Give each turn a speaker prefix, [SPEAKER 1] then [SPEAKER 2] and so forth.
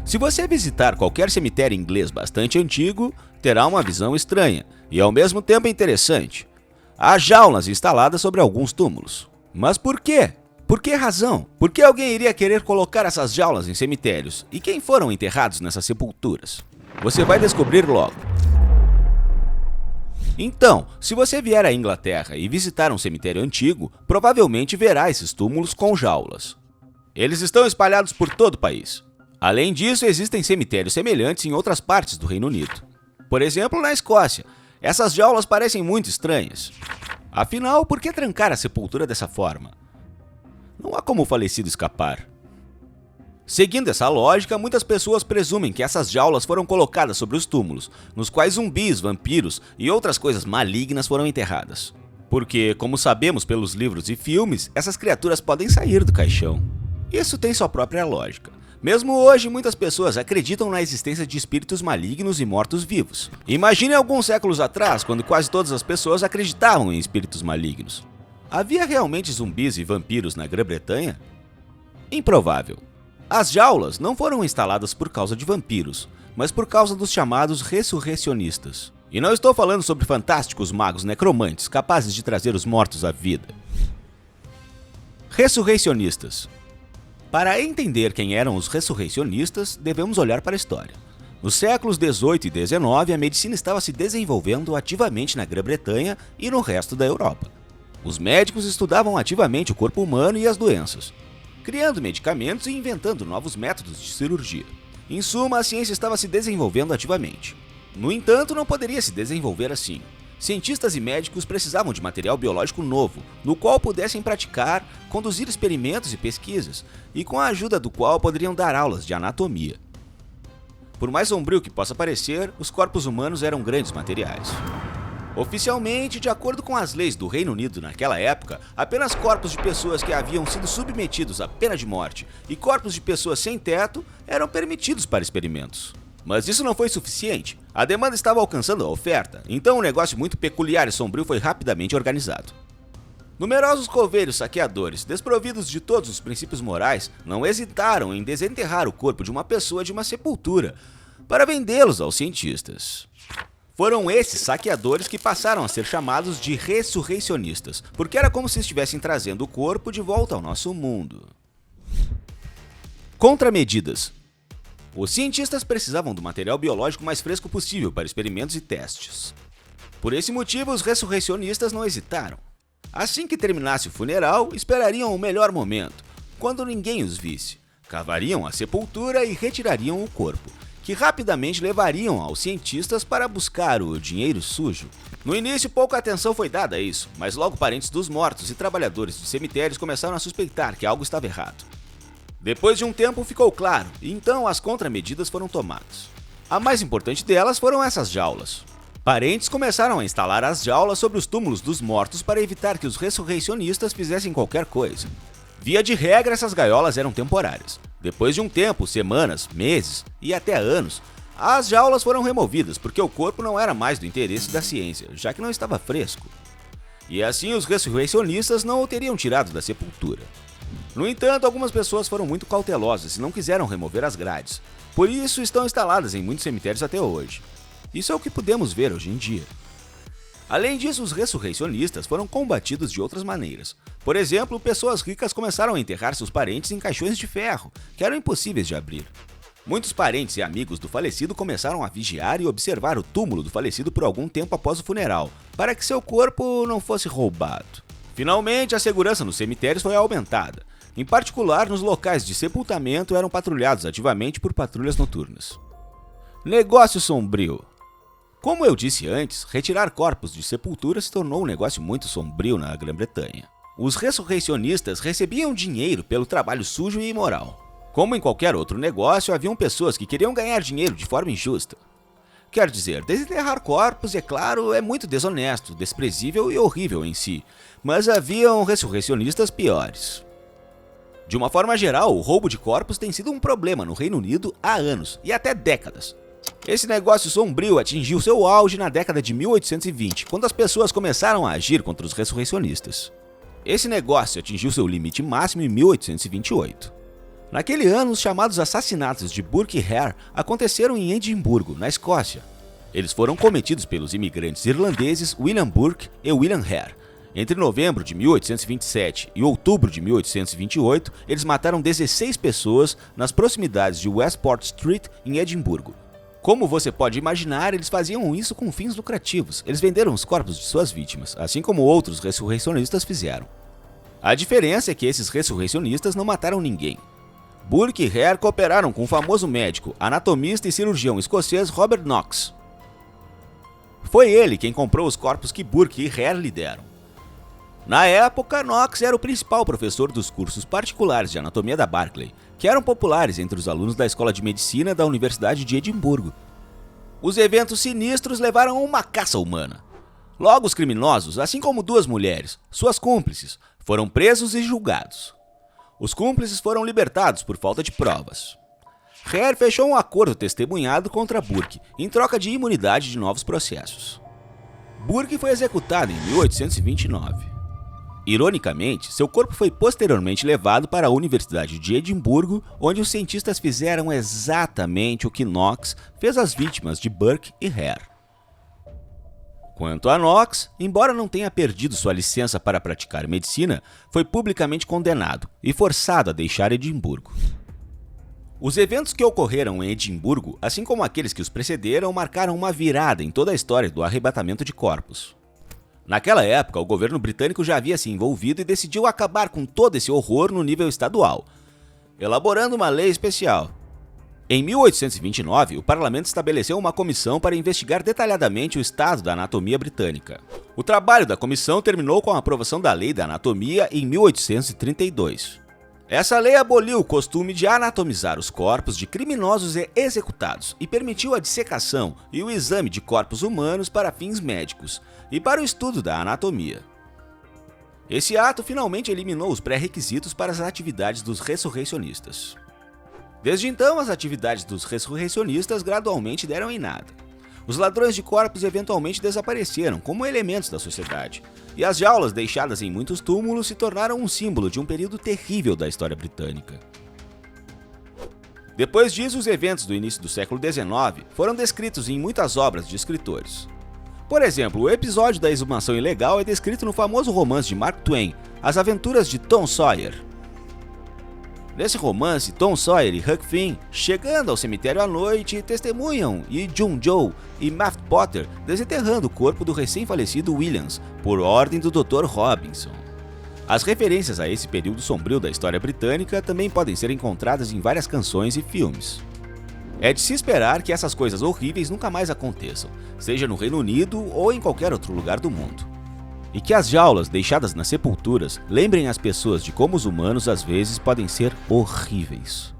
[SPEAKER 1] Se você visitar qualquer cemitério inglês bastante antigo, terá uma visão estranha e ao mesmo tempo interessante. Há jaulas instaladas sobre alguns túmulos. Mas por quê? Por que razão? Por que alguém iria querer colocar essas jaulas em cemitérios? E quem foram enterrados nessas sepulturas? Você vai descobrir logo. Então, se você vier à Inglaterra e visitar um cemitério antigo, provavelmente verá esses túmulos com jaulas. Eles estão espalhados por todo o país. Além disso, existem cemitérios semelhantes em outras partes do Reino Unido. Por exemplo, na Escócia. Essas jaulas parecem muito estranhas. Afinal, por que trancar a sepultura dessa forma? Não há como o falecido escapar. Seguindo essa lógica, muitas pessoas presumem que essas jaulas foram colocadas sobre os túmulos, nos quais zumbis, vampiros e outras coisas malignas foram enterradas. Porque, como sabemos pelos livros e filmes, essas criaturas podem sair do caixão. Isso tem sua própria lógica. Mesmo hoje, muitas pessoas acreditam na existência de espíritos malignos e mortos-vivos. Imagine alguns séculos atrás, quando quase todas as pessoas acreditavam em espíritos malignos. Havia realmente zumbis e vampiros na Grã-Bretanha? Improvável. As jaulas não foram instaladas por causa de vampiros, mas por causa dos chamados ressurreicionistas. E não estou falando sobre fantásticos magos necromantes capazes de trazer os mortos à vida. Ressurreicionistas. Para entender quem eram os ressurreicionistas, devemos olhar para a história. Nos séculos 18 e 19, a medicina estava se desenvolvendo ativamente na Grã-Bretanha e no resto da Europa. Os médicos estudavam ativamente o corpo humano e as doenças, criando medicamentos e inventando novos métodos de cirurgia. Em suma, a ciência estava se desenvolvendo ativamente. No entanto, não poderia se desenvolver assim. Cientistas e médicos precisavam de material biológico novo, no qual pudessem praticar, conduzir experimentos e pesquisas, e com a ajuda do qual poderiam dar aulas de anatomia. Por mais sombrio que possa parecer, os corpos humanos eram grandes materiais. Oficialmente, de acordo com as leis do Reino Unido naquela época, apenas corpos de pessoas que haviam sido submetidos à pena de morte e corpos de pessoas sem teto eram permitidos para experimentos. Mas isso não foi suficiente. A demanda estava alcançando a oferta, então um negócio muito peculiar e sombrio foi rapidamente organizado. Numerosos coveiros saqueadores, desprovidos de todos os princípios morais, não hesitaram em desenterrar o corpo de uma pessoa de uma sepultura para vendê-los aos cientistas. Foram esses saqueadores que passaram a ser chamados de ressurreicionistas, porque era como se estivessem trazendo o corpo de volta ao nosso mundo. Contramedidas. Os cientistas precisavam do material biológico mais fresco possível para experimentos e testes. Por esse motivo, os ressurreicionistas não hesitaram. Assim que terminasse o funeral, esperariam o melhor momento, quando ninguém os visse. Cavariam a sepultura e retirariam o corpo, que rapidamente levariam aos cientistas para buscar o dinheiro sujo. No início, pouca atenção foi dada a isso, mas logo parentes dos mortos e trabalhadores de cemitérios começaram a suspeitar que algo estava errado. Depois de um tempo ficou claro, e então as contramedidas foram tomadas. A mais importante delas foram essas jaulas. Parentes começaram a instalar as jaulas sobre os túmulos dos mortos para evitar que os ressurreicionistas fizessem qualquer coisa. Via de regra, essas gaiolas eram temporárias. Depois de um tempo, semanas, meses e até anos, as jaulas foram removidas porque o corpo não era mais do interesse da ciência, já que não estava fresco. E assim os ressurreicionistas não o teriam tirado da sepultura. No entanto, algumas pessoas foram muito cautelosas e não quiseram remover as grades. Por isso, estão instaladas em muitos cemitérios até hoje. Isso é o que podemos ver hoje em dia. Além disso, os ressurreicionistas foram combatidos de outras maneiras. Por exemplo, pessoas ricas começaram a enterrar seus parentes em caixões de ferro, que eram impossíveis de abrir. Muitos parentes e amigos do falecido começaram a vigiar e observar o túmulo do falecido por algum tempo após o funeral, para que seu corpo não fosse roubado. Finalmente, a segurança nos cemitérios foi aumentada. Em particular, nos locais de sepultamento eram patrulhados ativamente por patrulhas noturnas. Negócio sombrio. Como eu disse antes, retirar corpos de sepultura se tornou um negócio muito sombrio na Grã-Bretanha. Os ressurreicionistas recebiam dinheiro pelo trabalho sujo e imoral. Como em qualquer outro negócio, haviam pessoas que queriam ganhar dinheiro de forma injusta. Quer dizer, desenterrar corpos, é claro, é muito desonesto, desprezível e horrível em si, mas haviam ressurreicionistas piores. De uma forma geral, o roubo de corpos tem sido um problema no Reino Unido há anos e até décadas. Esse negócio sombrio atingiu seu auge na década de 1820, quando as pessoas começaram a agir contra os ressurreicionistas. Esse negócio atingiu seu limite máximo em 1828. Naquele ano, os chamados assassinatos de Burke e Hare aconteceram em Edimburgo, na Escócia. Eles foram cometidos pelos imigrantes irlandeses William Burke e William Hare. Entre novembro de 1827 e outubro de 1828, eles mataram 16 pessoas nas proximidades de Westport Street, em Edimburgo. Como você pode imaginar, eles faziam isso com fins lucrativos. Eles venderam os corpos de suas vítimas, assim como outros ressurreicionistas fizeram. A diferença é que esses ressurreicionistas não mataram ninguém. Burke e Hare cooperaram com o famoso médico, anatomista e cirurgião escocês Robert Knox. Foi ele quem comprou os corpos que Burke e Hare lhe deram. Na época, Knox era o principal professor dos cursos particulares de anatomia da Berkeley, que eram populares entre os alunos da Escola de Medicina da Universidade de Edimburgo. Os eventos sinistros levaram a uma caça humana. Logo, os criminosos, assim como duas mulheres, suas cúmplices, foram presos e julgados. Os cúmplices foram libertados por falta de provas. Hare fechou um acordo testemunhado contra Burke, em troca de imunidade de novos processos. Burke foi executado em 1829. Ironicamente, seu corpo foi posteriormente levado para a Universidade de Edimburgo, onde os cientistas fizeram exatamente o que Knox fez às vítimas de Burke e Hare. Quanto a Knox, embora não tenha perdido sua licença para praticar medicina, foi publicamente condenado e forçado a deixar Edimburgo. Os eventos que ocorreram em Edimburgo, assim como aqueles que os precederam, marcaram uma virada em toda a história do arrebatamento de corpos. Naquela época, o governo britânico já havia se envolvido e decidiu acabar com todo esse horror no nível estadual, elaborando uma lei especial. Em 1829, o parlamento estabeleceu uma comissão para investigar detalhadamente o estado da anatomia britânica. O trabalho da comissão terminou com a aprovação da Lei da Anatomia em 1832. Essa lei aboliu o costume de anatomizar os corpos de criminosos e executados e permitiu a dissecação e o exame de corpos humanos para fins médicos e para o estudo da anatomia. Esse ato finalmente eliminou os pré-requisitos para as atividades dos ressurreicionistas. Desde então, as atividades dos ressurreicionistas gradualmente deram em nada. Os ladrões de corpos eventualmente desapareceram como elementos da sociedade, e as jaulas deixadas em muitos túmulos se tornaram um símbolo de um período terrível da história britânica. Depois disso, os eventos do início do século XIX foram descritos em muitas obras de escritores. Por exemplo, o episódio da exumação ilegal é descrito no famoso romance de Mark Twain, As Aventuras de Tom Sawyer. Nesse romance, Tom Sawyer e Huck Finn, chegando ao cemitério à noite, testemunham Yi Jun-jo e Matt Potter desenterrando o corpo do recém-falecido Williams, por ordem do Dr. Robinson. As referências a esse período sombrio da história britânica também podem ser encontradas em várias canções e filmes. É de se esperar que essas coisas horríveis nunca mais aconteçam, seja no Reino Unido ou em qualquer outro lugar do mundo. E que as jaulas deixadas nas sepulturas lembrem as pessoas de como os humanos às vezes podem ser horríveis.